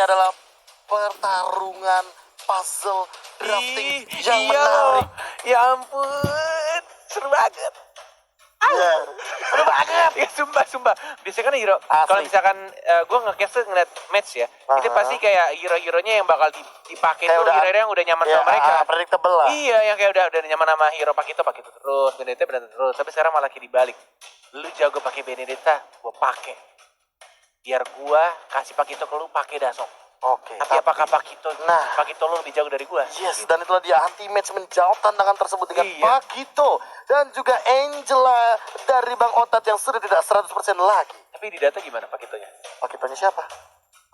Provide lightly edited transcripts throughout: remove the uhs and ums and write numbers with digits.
adalah pertarungan puzzle drafting yang iya menarik. loh. Ya ampun, seru banget. Ya, Seru banget. Ya sumpah. Biasanya kan hero, Asli. kalau misalkan gue nge-cast ngeliat match ya, itu pasti kayak hero-heronya yang bakal dipakai Kayak tuh udah- hero-hero yang udah nyaman ya, sama mereka. predictable lah. Iya, yang kayak udah nyaman sama hero Pakito terus, Benedetta terus. Tapi sekarang malah kayak dibalik. Lu jago pakai Benedetta, gue pakai. Biar gua kasih Pakito ke lu pakai Dasok. Oke. Tapi apakah Pakito Nah. Pakito lu lebih jago dari gua? Yes, dan itulah dia anti-match menjawab tantangan tersebut dengan Iya. Pakito dan juga Angela dari Bang Otat yang sudah tidak 100% lagi. Tapi di data gimana Pakitonya? Pakitonya siapa?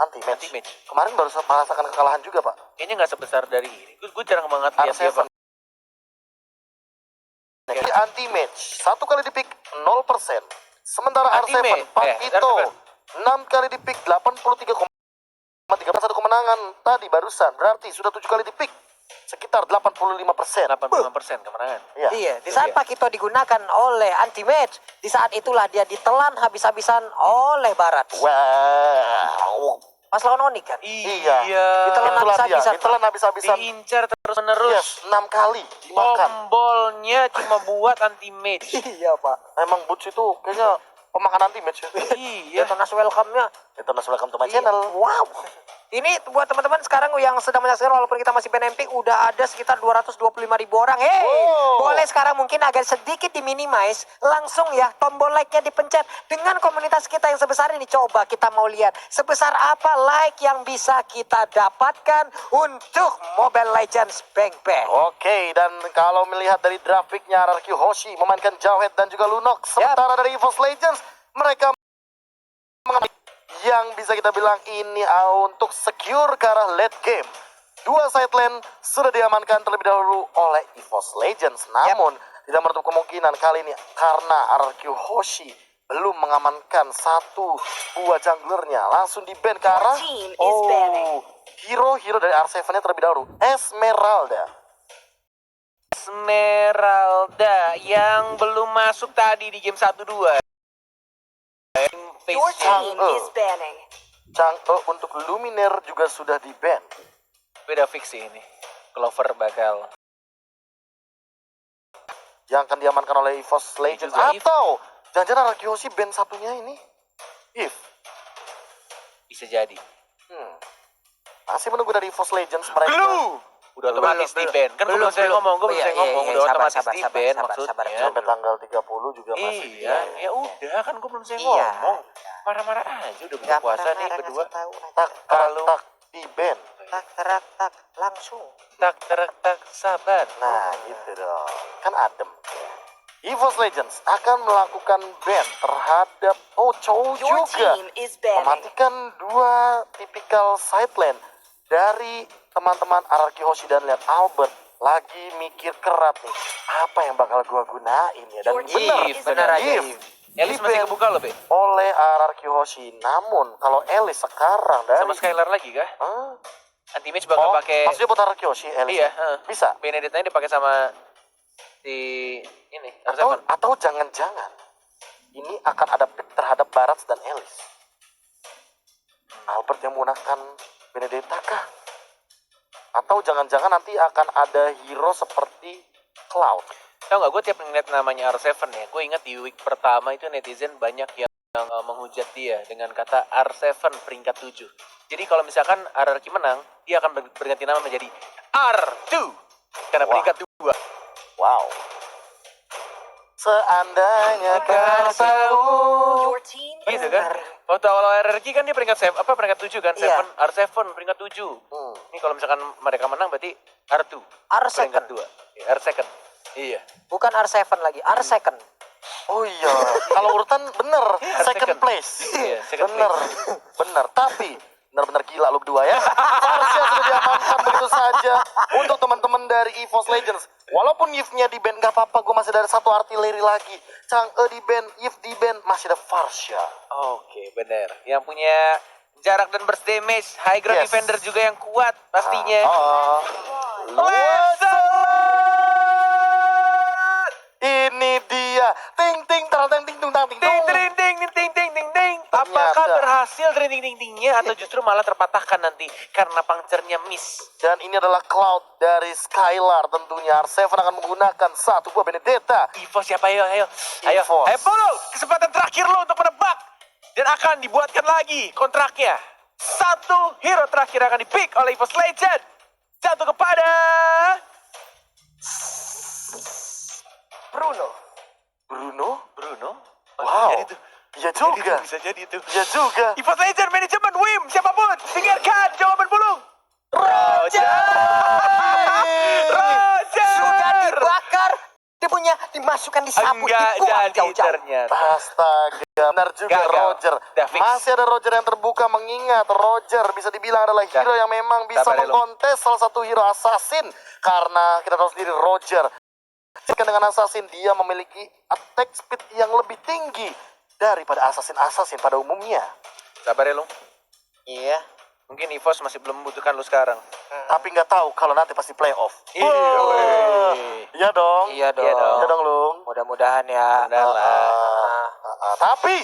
Anti-match. Anti-match. Kemarin baru merasakan kekalahan juga, Pak. Kayaknya nggak sebesar dari ini. Gue jarang banget lihat dia. R7. Jadi anti-match, 1 kali di pick 0%. Sementara R7 Anti-match, Pakito R7. 6 kali di pick 83,31 kemenangan tadi barusan. Berarti sudah 7 kali di pick sekitar 85%. 85% kemenangan. Iya, di saat Pakito digunakan oleh anti-match, di saat itulah dia ditelan habis-habisan oleh Barat. Wow. Pas lawan Onyx kan? Iya. Ditelan Itulah dia. habis-habisan. Ditelan habis-habisan. Diincar terus menerus. Yes, 6 kali dimakan. Tombolnya cuma buat anti match. Iya, Pak. Emang Butch itu kayaknya pemakan anti-match ya. Iya. Detonas welcome-nya. Eternal welcome to my Iya. channel. Wow. Ini buat teman-teman sekarang yang sedang menyaksikan walaupun kita masih PNMP udah ada sekitar 225.000 orang. Hey, Wow. boleh sekarang mungkin agak sedikit diminimize. Langsung ya tombol like-nya dipencet. Dengan komunitas kita yang sebesar ini coba kita mau lihat sebesar apa like yang bisa kita dapatkan untuk Mobile Legends Bang Bang. Oke, dan kalau melihat dari grafiknya RRQ Hoshi memainkan Jawhead dan juga Lunok. Sementara dari EVOS Legends mereka mengambil yang bisa kita bilang ini untuk secure ke arah late game. 2 side lane sudah diamankan terlebih dahulu oleh EVOS Legends. Namun tidak menutup kemungkinan kali ini karena RRQ Hoshi belum mengamankan satu buah junglernya. Langsung di ban ke arah hero dari R7-nya terlebih dahulu. Esmeralda. Esmeralda yang belum masuk tadi di game 1-2. Your team is banning. Chang'e untuk Luminaire juga sudah di-ban. Beda fix sih ini. Clover bakal. Yang akan diamankan oleh EVOS Legends. Juga Eve. Atau jangan-jangan Rakyoshi ban satunya ini Eve. Bisa jadi. Masih menunggu dari EVOS Legends mereka. Udah otomatis di ban. Kan gue belum saya ngomong. Gue belum saya ngomong. Udah otomatis di ban maksudnya. Sampai tanggal 30 juga masih Iya, ya udah kan gue belum saya Iya. ngomong. Marah-marah aja udah buka Gak puasa nih marah-marah, berdua. ngasih tahu. tak Kalau- tak di-ban. Tak terak tak langsung. Tak sabar. Nah, gitu dong. Kan adem. EVOS Legends akan melakukan ban terhadap Chow Your juga. team is banning. Mematikan 2 tipikal side lane dari teman-teman RRQ Hoshi dan lihat Albert lagi mikir kerat nih. Apa yang bakal gua gunain ya? Dan Bener aja. Eve Elis masih di-ban kebuka loh, Be. oleh RRQ Hoshi. Namun kalau Elis sekarang dari Sama Skylar lagi kah? Hah? Anti-match bakal pakai maksudnya buat RRQ Hoshi Elis? Iya, Bisa. Benedetta dipakai sama si ini Atau, R7. atau jangan-jangan ini akan ada pick terhadap Barats dan Elis. Albert yang menggunakan Benedetta kah? Atau jangan-jangan nanti akan ada hero seperti Cloud. Tahu nggak, gue tiap ngeliat namanya R7 ya, gue ingat di week pertama itu netizen banyak yang menghujat dia dengan kata R7 peringkat 7. Jadi kalau misalkan RRQ menang, dia akan berganti nama menjadi R2 karena Wah. peringkat 2. Wow. Seandainya kau tahu. Your team is Gitu kan? Waktu awal RRQ kan dia peringkat peringkat 7 kan? Iya. R7 peringkat 7. Ini kalau misalkan mereka menang berarti R2 R2. peringkat 2. Ya, R2. Iya. Bukan R7 lagi, R2. Oh iya, kalau urutan bener, second place. Iya, second bener, bener. Tapi benar-benar gila lu berdua ya. Farsha sudah diamankan begitu saja untuk teman-teman dari EVOS Legends. Walaupun Yves-nya di ban gak apa-apa, gue masih ada satu artileri lagi. Chang'e di ban, Yves di ban, masih ada Farsha. Oke, bener. Yang punya jarak dan burst damage, high ground Yes. defender juga yang kuat pastinya. What's ini dia. Ting ting tar ting ting tung tang ting Ting tung. ting ting ting ting ting ting. Apakah Ternyata. berhasil trending-tingnya atau justru malah terpatahkan nanti karena puncture-nya miss. Dan ini adalah Cloud dari Skylar tentunya. R7 akan menggunakan satu buah Benedetta. Evo siapa? Ayo Evos. Polo, kesempatan terakhir lo untuk menebak dan akan dibuatkan lagi kontraknya. Satu hero terakhir akan dipick oleh EVOS Legend. Jatuh kepada Bruno. Bruno? Oh, Wow. jadi tuh. Iya juga. Bisa jadi tuh. Iya juga. EVOS Legend, manajemen, Wim, siapapun, dengarkan jawaban Bulung. Roger! Sudah dibakar. Dia punya dimasukkan di sapu. Enggak dibuang jadi jauh-jauh. ternyata. Astaga, benar juga Gagal. Roger. Udah fix. Masih ada Roger yang terbuka mengingat Roger bisa dibilang adalah hero yang memang bisa Sabar ya, lo. mengkontes salah satu hero assassin. Karena kita tahu sendiri Roger, jika dengan assassin dia memiliki attack speed yang lebih tinggi daripada assassin pada umumnya. Sabar ya, Lung. Iya. Mungkin EVOS masih belum membutuhkan lu sekarang. Tapi nggak tahu kalau nanti pasti playoff. Iya, weh. Iya dong. Iya dong. Iya dong, Lung. Mudah-mudahan ya. Udah lah. Tapi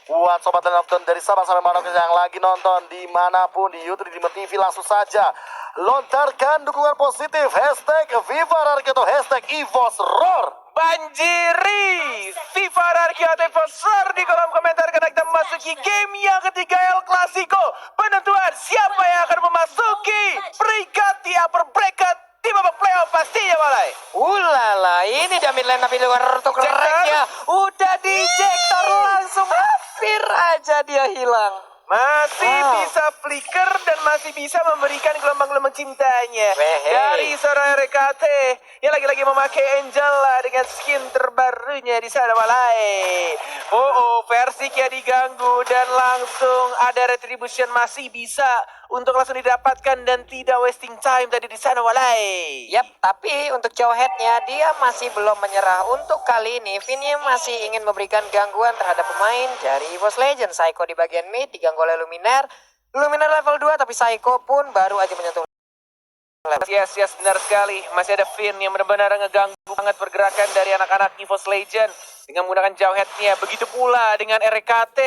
buat sobat Lockdown dari Sabang sampai Merauke yang lagi nonton dimanapun di YouTube di TV langsung saja lontarkan dukungan positif hashtag Viva Rarki atau hashtag EVOS Roar. Banjiri FIFA Rarki atau EVOS Roar di kolom komentar karena kita memasuki game yang ketiga El Clasico. Penentuan siapa yang akan memasuki peringkat di upper bracket di babak playoff pastinya Malai. Ulala, ini Damin Lena di luar untuk Ejector. reknya. Udah dijektor langsung, hampir aja dia hilang. Masih Wow. bisa flicker dan masih bisa memberikan gelombang-gelombang cintanya Wehe. dari seorang RKT yang lagi-lagi memakai Angela dengan skin terbarunya di sana Malai. Versinya diganggu dan langsung ada retribution masih bisa untuk langsung didapatkan dan tidak wasting time tadi di sana Malai. Yap, tapi untuk Jawhead-nya dia masih belum menyerah. Untuk kali ini, Vinny masih ingin memberikan gangguan terhadap pemain dari EVOS Legend. Psycho di bagian mid diganggu oleh Luminaire. Luminaire level 2, tapi Psycho pun baru aja menyentuh. Yes, benar sekali. Masih ada Finn yang benar-benar ngeganggu banget pergerakan dari anak-anak EVOS Legend dengan menggunakan Jawhead-nya. Begitu pula dengan RKT.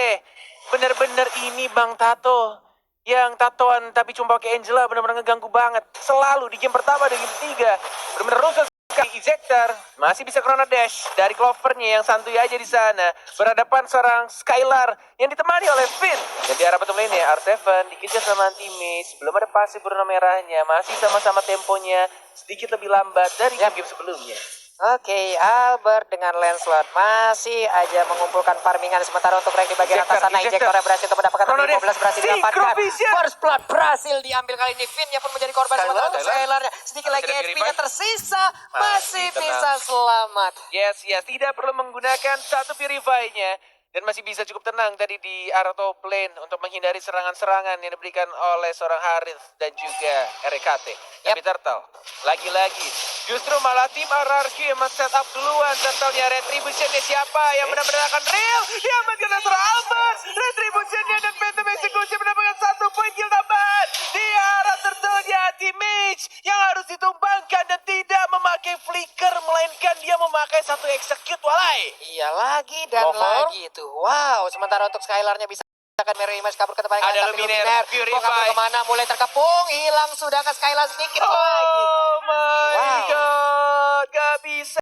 Benar-benar ini Bang Tato yang tatoan tapi cuma pakai Angela benar-benar ngeganggu banget. Selalu di game pertama dan game ketiga benar-benar rusuh sekali. Ejector masih bisa Chrono Dash dari Clovernya yang santuy aja di sana. Berhadapan seorang Skylar yang ditemani oleh Finn. Dan di arah bottom lane ya R7 dikejar sama anti-mage. Belum ada pasif berwarna merahnya. Masih sama-sama temponya sedikit lebih lambat dari game sebelumnya. Oke, Albert dengan Lancelot masih aja mengumpulkan farmingan sementara untuk rank di bagian Ejector, atas sana. ejector. Ejector berhasil untuk mendapatkan Chrono tapi 15 Dash. berhasil didapatkan. Synchrovision. First blood berhasil diambil kali ini. Finn yang pun menjadi korban sementara untuk Skylar-nya. Sedikit lagi Masih ada HP-nya Purify. tersisa. Masih tenang. bisa selamat. Yes, tidak perlu menggunakan satu Purify-nya. Dan masih bisa cukup tenang tadi di arah top lane untuk menghindari serangan-serangan yang diberikan oleh seorang Harith dan juga RKT. Tapi Turtle, lagi-lagi justru malah tim RRQ yang set up duluan. Turtle-nya retribution-nya siapa yang benar-benar akan real? Dia mendapatkan seorang Albert. Retribution-nya dan Phantom Execution mendapatkan 1 poin kill tambahan. Di arah Turtle-nya Mage yang harus ditumbangkan dan tidak memakai flicker melainkan dia memakai satu execute walai. Iya lagi dan Over. lagi itu. Wow, sementara untuk Skylar-nya bisa akan mirror image kabur ke depan. Ada tapi Luminaire, Luminaire Purify. mau kabur kemana? Mulai terkepung, hilang sudah ke Skylar sedikit lagi. Oh my Wow. god, gak bisa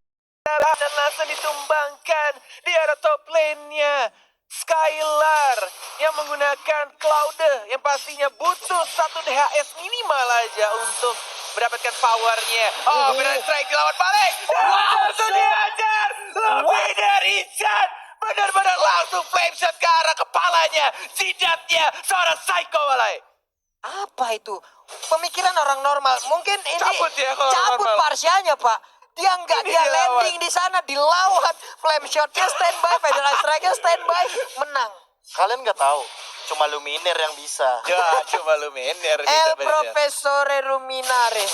dan langsung ditumbangkan di arah top lane-nya. Skylar yang menggunakan Cloud yang pastinya butuh 1 DHS minimal aja untuk mendapatkan powernya. Oh, benar strike dilawan balik. Wow, itu diajar. Lebih dari Chan. Benar-benar langsung flame shot ke arah kepalanya. Jidatnya seorang psycho walai. Apa itu? Pemikiran orang normal. Mungkin ini Cabut ya kalau orang cabut normal. parsialnya, Pak. Dia enggak, Ini dia dilawan. landing di sana, dilawan. Flame shotnya standby, Federal Strike-nya standby, menang. Kalian nggak tahu, cuma Luminaire yang bisa. Ya, cuma Luminaire bisa El berjalan. Professore Ruminare.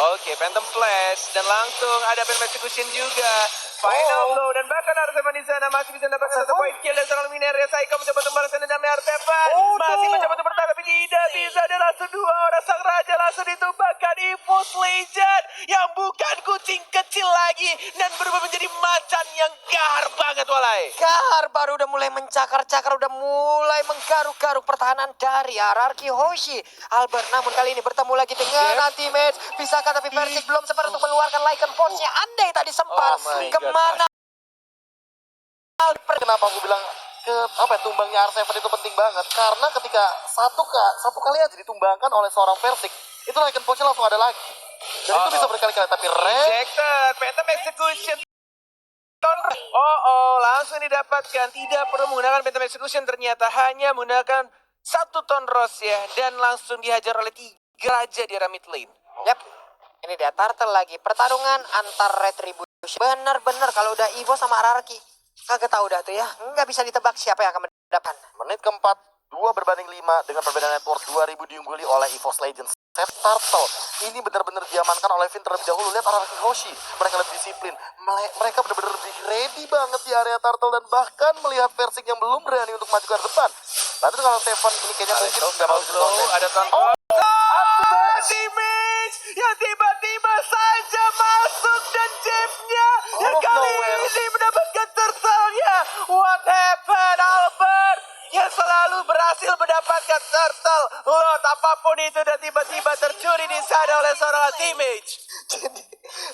Oke, Phantom Flash dan langsung ada Phantom Execution juga. Final blow dan bahkan Artepan di sana masih bisa mendapatkan 1 poin kill dan seorang Luminaire. Psycho mencoba untuk membalaskan dendamnya Artepan. Masih mencoba untuk bertahan tapi tidak bisa dan langsung 2 orang sang raja langsung ditumbangkan EVOS Legend yang bukan kucing kecil lagi dan berubah menjadi macan yang gahar banget walai. Kahar baru udah mulai mencakar-cakar, udah mulai menggaruk-garuk pertahanan dari RRQ Hoshi. Albert namun kali ini bertemu lagi dengan anti-match. Bisakah, tapi Versik belum sempat untuk mengeluarkan Lycan Force-nya. Andai tadi sempat. Oh my God. Kemana? Albert. Kenapa aku bilang tumbangnya R7 itu penting banget? Karena ketika satu kali aja ditumbangkan oleh seorang Versik, itu Lycan Punch-nya langsung ada lagi. Dan itu bisa berkali-kali. Tapi Ejected, Phantom Execution. Langsung didapatkan. Tidak perlu menggunakan Phantom Execution, ternyata hanya menggunakan satu Tonros ya. Dan langsung dihajar oleh 3 raja di arah mid lane. Yap, ini dia Turtle lagi. Pertarungan antar Retribution. Bener-bener kalau udah Evo sama RRQ, kagak tahu dah tuh ya. Nggak bisa ditebak siapa yang akan mendapatkan. menit keempat, 2/5 dengan perbedaan network 2000 diungguli oleh EVOS Legends. Set Turtle ini benar-benar diamankan oleh Vin terlebih dahulu. Lihat RRQ Hoshi, mereka lebih disiplin, mereka benar-benar lebih ready banget di area Turtle, dan bahkan melihat Versik yang belum berani untuk maju ke depan. Lalu kalau Stefan ini kayaknya mungkin nggak mau Ada Tonros. Damage yang tiba-tiba saja masuk dan Jeff-nya yang Out of kali nowhere. ini mendapatkan turtle-nya. What happened, Albert? Yang selalu berhasil mendapatkan turtle. Lot apapun itu dan tiba-tiba tercuri di sana oleh seorang teammate. Jadi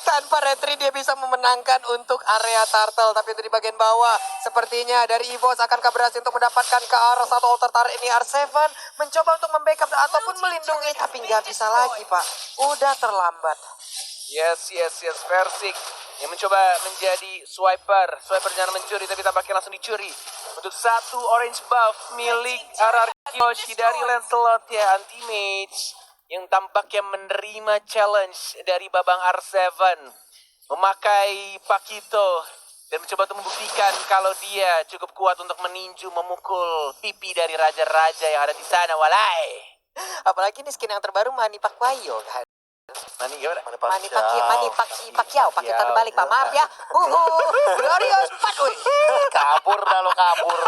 tanpa retri dia bisa memenangkan untuk area Turtle. Tapi itu di bagian bawah. Sepertinya dari EVOS akankah berhasil untuk mendapatkan ke arah satu outer turret ini. R7 mencoba untuk membackup ataupun melindungi, tapi nggak bisa lagi, Pak. Udah terlambat. Yes, Versik yang mencoba menjadi swiper jangan mencuri, tapi tampaknya langsung dicuri untuk satu orange buff milik RRQ Hoshi dari Lancelot ya, anti-mage yang tampaknya menerima challenge dari Babang R7 memakai Pakito dan mencoba untuk membuktikan kalau dia cukup kuat untuk meninju memukul pipi dari raja-raja yang ada di sana, walai. Apalagi ini skin yang terbaru Manny Pacquiao kan. Mani gimana? Manny Pacquiao pakai tanda balik, Pak. Maaf ya. Glorious Pat, wih. kabur dah lo kabur.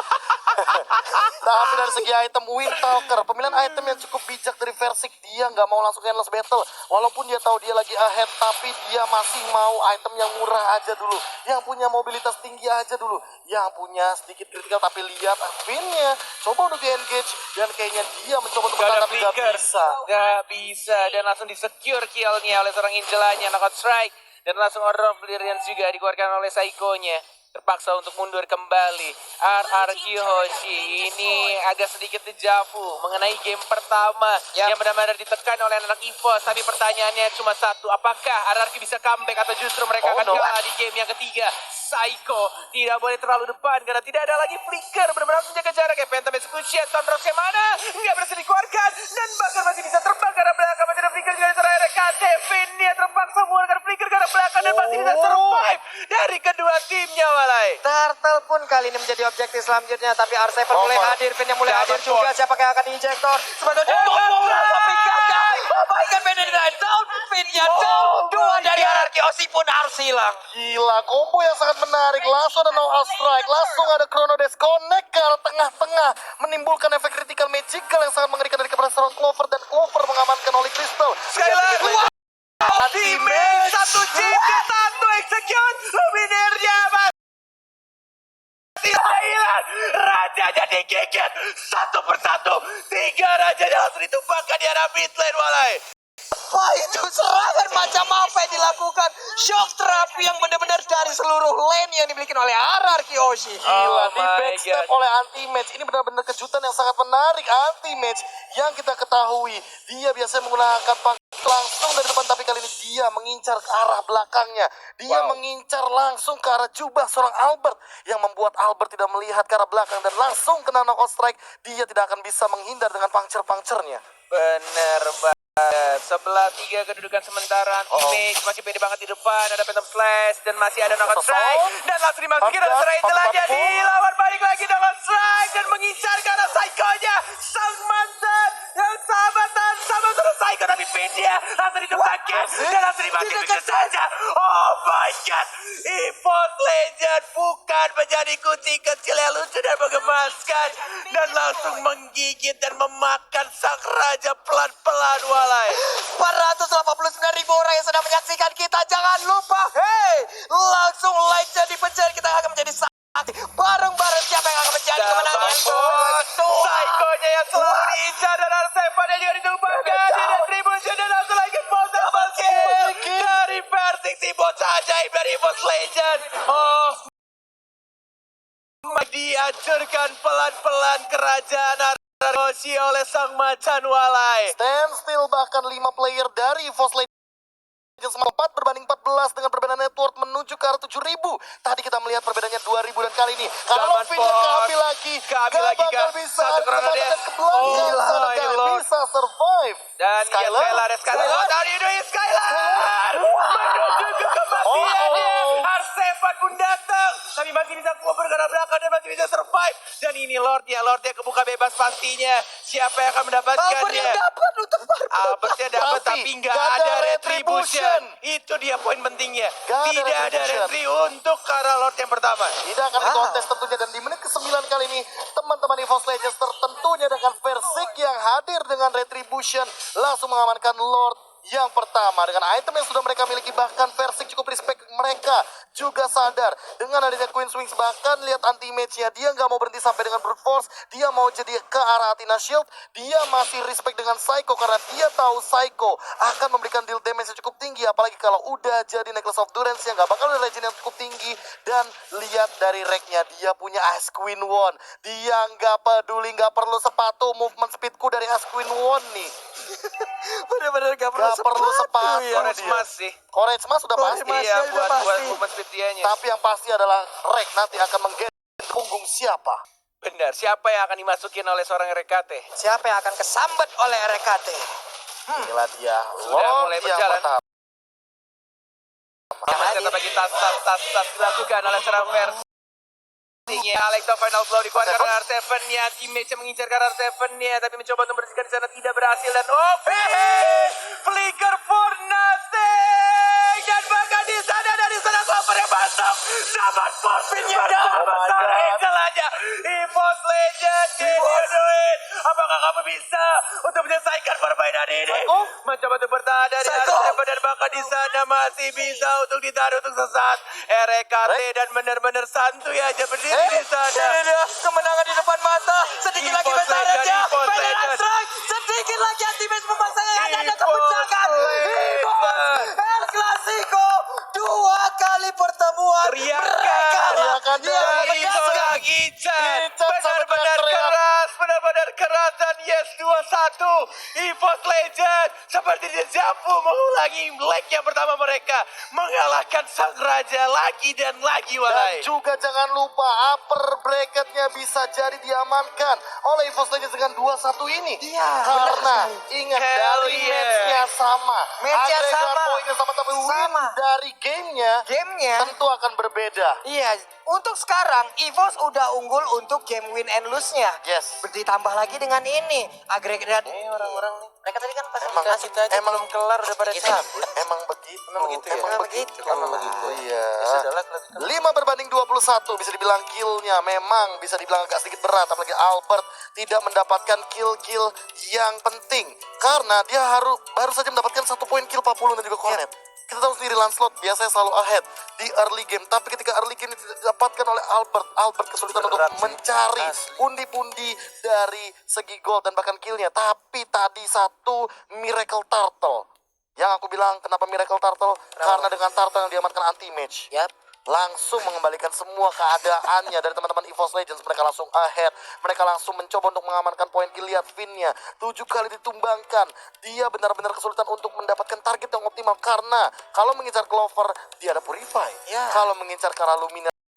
Tapi dari segi item Windtalker, pemilihan item yang cukup bijak dari Versik. Dia nggak mau langsung endless battle, walaupun dia tahu dia lagi ahead, tapi dia masih mau item yang murah aja dulu, yang punya mobilitas tinggi aja dulu, yang punya sedikit kritikal. Tapi lihat Vinnya coba untuk di engage, dan kayaknya dia mencoba untuk bertahan, tapi nggak bisa. Gak bisa, dan langsung di-secure kill-nya oleh seorang Angelanya, knockout strike. Dan langsung Order of Brilliance juga dikeluarkan oleh Saiko-nya. Terpaksa untuk mundur kembali. RRQ Hoshi ini agak sedikit dejavu mengenai game pertama yang benar-benar ditekan oleh anak EVOS. Tapi pertanyaannya cuma satu, apakah RRQ bisa comeback atau justru mereka akan kalah di game yang ketiga? Saiko tidak boleh terlalu depan karena tidak ada lagi flicker, benar-benar harus menjaga jarak ya. Phantom Execution, Tonros yang mana? Nggak berhasil dikeluarkan dan bahkan masih bisa terbang karena belakang, masih ada flicker juga di terakhir. Kevin dia terpaksa menggunakan flicker karena belakang dan masih bisa survive dari kedua timnya, walai. Turtle pun kali ini menjadi objektif selanjutnya, tapi R7 mulai hadir, Vin yang mulai hadir juga. Siapa yang akan diinjektor? Sebetulnya abaikan Benedict down, Vin-nya down. Dua dari RRQ Hoshi pun harus hilang. Gila, combo yang sangat menarik. Langsung ada no strike, langsung ada Chrono Dash connect ke arah tengah-tengah, menimbulkan efek critical magical yang sangat mengerikan dari kepada seorang Clover, dan Clover mengamankan oleh Crystal. Skylar, ultimate, satu GP, satu execute, luminernya masih hilang. Rajanya digigit satu persatu, 3 raja langsung ditumpahkan di arah mid lane, walai. Wah, itu serangan macam apa yang dilakukan? Shock trap yang benar-benar dari seluruh lane yang dimiliki oleh RRQ Hoshi. Gila, Oh di my backstep God. oleh anti-match. Ini benar-benar kejutan yang sangat menarik. Anti-match yang kita ketahui, dia biasanya menggunakan pakai langsung dari depan, tapi kali ini dia mengincar ke arah belakangnya. Dia mengincar langsung ke arah jubah seorang Albert, yang membuat Albert tidak melihat ke arah belakang dan langsung kena knockout strike. Dia tidak akan bisa menghindar dengan puncture-puncturnya. Bener banget. Sebelah 3 kedudukan sementara. Image masih pede banget di depan. Ada Phantom Slash dan masih ada knockout strike. Dan langsung dimasukin oleh seorang Angelanya. Dilawan balik lagi knockout strike dan mengincar ke arah Saiko-nya. Sang mantan yang sahabatan sama seorang Saiko, tapi Pedia langsung ditempakin dan langsung dimasukin begitu saja. Oh my God, EVOS Legend bukan menjadi kucing kecil yang lucu dan menggemaskan, dan langsung menggigit dan memakan sang raja pelan-pelan, walai. 489.000 orang yang sedang menyaksikan kita. Jangan lupa, hey, langsung like-nya dipencet. Kita akan menjadi Bareng-bareng siapa yang akan menjadi kemenangan? Psycho-nya yang selalu diincar dan R7 yang juga ditumpahkan di retribution dan langsung lagi possible kill dari Persik si bocah ajaib dari Evos Legend. Oh, dihancurkan pelan-pelan kerajaan Roshi oleh sang macan walai. Stand still bahkan 5 player dari EVOS Legends 4 berbanding 14 dengan perbedaan network menuju ke arah 7.000. Tadi kita melihat perbedaannya 2.000 dan kali ini kalau Zaman Finnya Force. keambil lagi, Keambil gak lagi, bakal Kak. bisa Satu Chrono kesempatan Death. ke belakang. Oh Sana my guys Lord. bisa survive. Dan Skylar. Skylar What are you doing, Skylar? Menuju ke kematiannya. R7 pun datang. Tapi masih bisa cover ke arah belakang dan masih bisa survive. Dan ini Lordnya kebuka bebas pastinya. Siapa yang akan mendapatkannya? dapat untuk Albertnya dapat Tapi tapi nggak nggak ada ada retribution. retribution. Itu dia poin pentingnya. Nggak ada Tidak ada retribution. retri untuk ke arah Lord yang pertama. Tidak akan dikontes tentunya, dan di menit ke-9 kali ini teman-teman EVOS Legends tertentunya dengan Versik yang hadir dengan Retribution langsung mengamankan Lord yang pertama dengan item yang sudah mereka miliki. Bahkan Versik cukup respect, mereka juga sadar dengan adanya Queen's Wings. Bahkan lihat anti-match-nya, dia nggak mau berhenti sampai dengan Brute Force, dia mau jadi ke arah Athena Shield. Dia masih respect dengan Psycho karena dia tahu Psycho akan memberikan deal damage yang cukup tinggi, apalagi kalau udah jadi Necklace of Durance yang nggak bakal ada regen yang cukup tinggi. Dan lihat dari rack-nya, dia punya Ice Queen Wand, dia nggak peduli, nggak perlu sepatu. Movement speedku dari Ice Queen Wand nih Bener-bener gak perlu sepatu ya. Courage dia. Mas sih. Courage Mas sudah pasti. Mas, Iya, ya, udah buat pasti. movement speed dianya. Tapi yang pasti adalah Rek nanti akan menggendong punggung siapa. Benar, siapa yang akan dimasukin oleh seorang RKT? Siapa yang akan kesambet oleh RKT? Inilah dia Sudah Lord mulai yang berjalan. pertama. Kita bagi tas dilakukan oleh seorang versi. Alex final blow dikeluarkan oleh R7-nya. Teammates yang mengincar ke R7-nya, tapi mencoba untuk membersihkan di sana tidak berhasil. Dan flicker for nothing. Dan bahkan di sana Clover yang masuk. Dapat forfeit-nya dapat aja. EVOS Legend, can you do it? Apakah kamu bisa untuk menyelesaikan permainan ini? Mencoba untuk bertahan dari R7 dan bahkan di sana masih bisa untuk ditaruh untuk sesaat. RKT dan benar-benar santuy aja berdiri di sana. Ini dia kemenangan di depan mata. Sedikit lagi EVOS besarnya. Legend, EVOS Beneran Legend. strike. Sedikit lagi anti-match memaksa yang ada EVOS kepuncaan. Legend. El Clasico. 2 kali pertemuan. Teriakan dari seorang Ican. Benar-benar keras dan yes 2-1. EVOS Legend seperti dejavu mengulangi leg yang pertama mereka mengalahkan sang raja lagi dan lagi Dan walai. juga jangan lupa upper bracketnya bisa jadi diamankan oleh EVOS Legends dengan 2-1 ini. Iya, Karena benar. ingat Hell dari yeah. matchnya sama. Matchnya Agregat sama. poinnya sama, tapi win Sama. dari gamenya Gamenya. tentu akan berbeda. Iya, untuk sekarang EVOS udah unggul untuk game win and lose-nya. Yes. Ditambah lagi dengan ini agregat. Orang-orang nih. Mereka tadi kan pas Emang dikasih aja emang belum kelar udah pada Kita- cabut. Emang begitu. Emang begitu ya? Emang Emang begitu. begitu. Emang begitu. Iya. Sudahlah, klarifikasi. 5 berbanding 21 bisa dibilang killnya memang bisa dibilang agak sedikit berat, apalagi Albert tidak mendapatkan kill-kill yang penting karena dia baru saja mendapatkan 1 poin kill Papulu dan juga Cornet. Kita tahu sendiri Lancelot biasanya selalu ahead di early game, tapi ketika early game tidak didapatkan oleh Albert kesulitan untuk Berat sih. mencari Asli. pundi-pundi dari segi gol dan bahkan killnya. Tapi tadi satu Miracle Turtle yang aku bilang kenapa Miracle Turtle, karena dengan Turtle yang diamankan anti-match Yap. langsung mengembalikan semua keadaannya dari teman-teman EVOS Legends. Mereka langsung ahead, mereka langsung mencoba untuk mengamankan poin kill. Lihat Finn-nya 7 kali ditumbangkan. Dia benar-benar kesulitan untuk mendapatkan target yang optimal karena kalau mengincar Clover dia ada Purify, Ya. kalau mengincar Kara Lumina